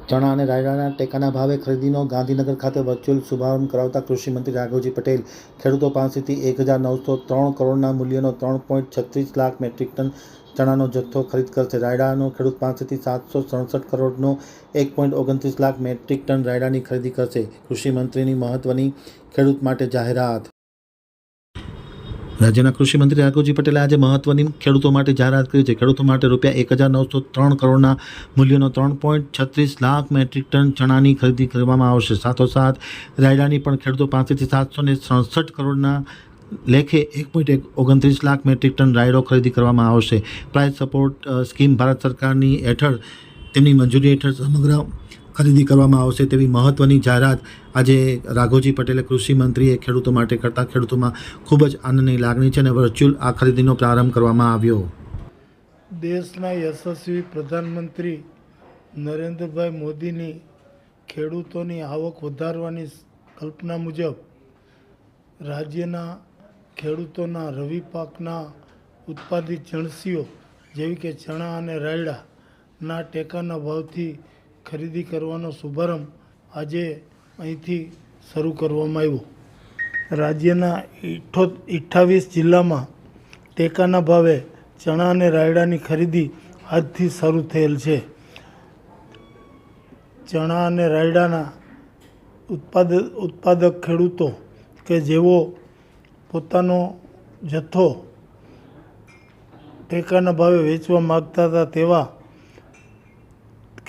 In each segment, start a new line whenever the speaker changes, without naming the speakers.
ચણા અને રાયડાના ટેકાના ભાવે ખરીદીનો ગાંધીનગર ખાતે વર્ચ્યુઅલ શુભારંભ કરાવતા કૃષિમંત્રી રાઘવજી પટેલ ખેડૂતો પાસેથી 1903 કરોડના મૂલ્યનો 3.36 લાખ મેટ્રિક ટન ચણાનો જથ્થો ખરીદ કરશે. રાયડાનો ખેડૂત પાસેથી 767 કરોડનો 1.29 લાખ મેટ્રિક ટન રાયડાની ખરીદી કરશે. કૃષિમંત્રીની મહત્વની ખેડૂત માટે જાહેરાત. રાજ્યના કૃષિમંત્રી રાઘવજી પટેલે આજે મહત્વની ખેડૂતો માટે જાહેરાત કરી છે. ખેડૂતો માટે ₹1903 કરોડના મૂલ્યનો 3.36 લાખ મેટ્રિક ટન ચણાની ખરીદી કરવામાં આવશે. સાથોસાથ રાયડાની પણ ખેડૂતો પાસેથી 767 કરોડના લેખે 1.29 લાખ મેટ્રિક ટન રાયડો ખરીદી કરવામાં આવશે. પ્રાઇસ સપોર્ટ સ્કીમ ભારત સરકારની હેઠળ તેમની મંજૂરી હેઠળ સમગ્ર ખરીદી કરવામાં આવશે તેવી મહત્વની જાહેરાત આજે રાઘવજી પટેલે કૃષિમંત્રીએ ખેડૂતો માટે કરતા ખેડૂતોમાં ખૂબ જ આનંદની લાગણી છે અને વર્ચ્યુઅલ આ ખરીદીનો પ્રારંભ કરવામાં આવ્યો.
દેશના યશસ્વી પ્રધાનમંત્રી નરેન્દ્રભાઈ મોદીની ખેડૂતોની આવક વધારવાની કલ્પના મુજબ રાજ્યના ખેડૂતોના રવિ પાકના ઉત્પાદિત જણસીઓ જેવી કે ચણા અને રાયડાના ટેકાના ભાવથી ખરીદી કરવાનો શુભારંભ આજે અહીંથી શરૂ કરવામાં આવ્યો. રાજ્યના 28 જિલ્લામાં ટેકાના ભાવે ચણા અને રાયડાની ખરીદી આજથી શરૂ થયેલ છે. ચણા અને રાયડાના ઉત્પાદક ખેડૂતો કે જેઓ પોતાનો જથ્થો ટેકાના ભાવે વેચવા માગતા હતા તેવા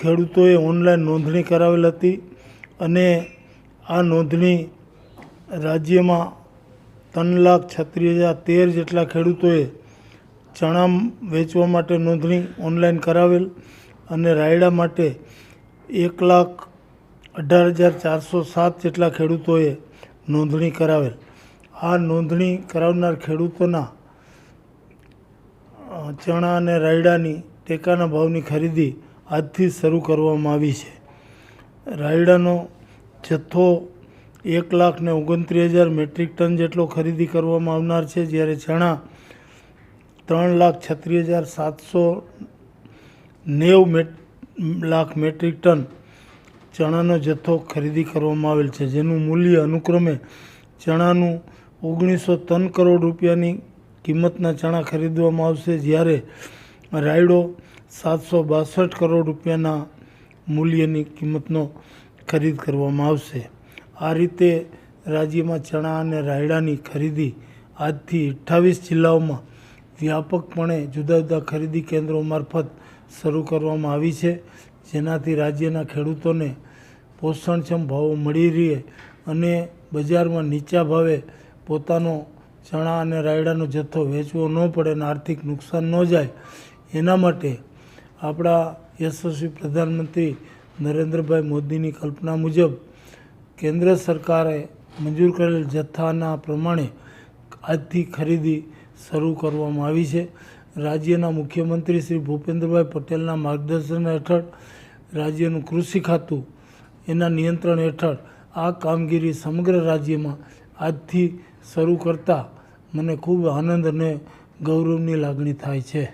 ખેડૂતોએ ઓનલાઈન નોંધણી કરાવેલ હતી અને આ નોંધણી રાજ્યમાં 3,36,013 જેટલા ખેડૂતોએ ચણા વેચવા માટે નોંધણી ઓનલાઈન કરાવેલ અને રાયડા માટે 1,18,407 જેટલા ખેડૂતોએ નોંધણી કરાવેલ. આ નોંધણી કરાવનાર ખેડૂતોના ચણા અને રાયડાની ટેકાના ભાવની ખરીદી આજથી શરૂ કરવામાં આવી છે. રાયડાનો જથ્થો 1,29,000 મેટ્રિક ટન જેટલો ખરીદી કરવામાં આવનાર છે, જ્યારે ચણા 3,36,790 લાખ મેટ્રિક ટન ચણાનો જથ્થો ખરીદી કરવામાં આવેલ છે, જેનું મૂલ્ય અનુક્રમે ચણાનું 1903 કરોડ રૂપિયાની કિંમતના ચણા ખરીદવામાં આવશે, જ્યારે રાયડો 762 કરોડ રૂપિયાના મૂલ્યની કિંમતનો ખરીદ કરવામાં આવશે. આ રીતે રાજ્યમાં ચણા અને રાયડાની ખરીદી આજથી 28 જિલ્લાઓમાં વ્યાપકપણે જુદા જુદા ખરીદી કેન્દ્રો મારફત શરૂ કરવામાં આવી છે, જેનાથી રાજ્યના ખેડૂતોને પોષણક્ષમ ભાવો મળી રહે અને બજારમાં નીચા ભાવે પોતાનો ચણા અને રાયડાનો જથ્થો વેચવો ન પડે અને આર્થિક નુકસાન ન જાય એના માટે આપણા યશસ્વી પ્રધાનમંત્રી નરેન્દ્રભાઈ મોદીની કલ્પના મુજબ કેન્દ્ર સરકારે મંજૂર કરેલ જથ્થાના પ્રમાણે આજથી ખરીદી શરૂ કરવામાં આવી છે. રાજ્યના મુખ્યમંત્રી શ્રી ભૂપેન્દ્રભાઈ પટેલના માર્ગદર્શન હેઠળ રાજ્યનું કૃષિ ખાતું એના નિયંત્રણ હેઠળ આ કામગીરી સમગ્ર રાજ્યમાં આજથી શરૂ કરતાં મને ખૂબ આનંદ અને ગૌરવની લાગણી થાય છે.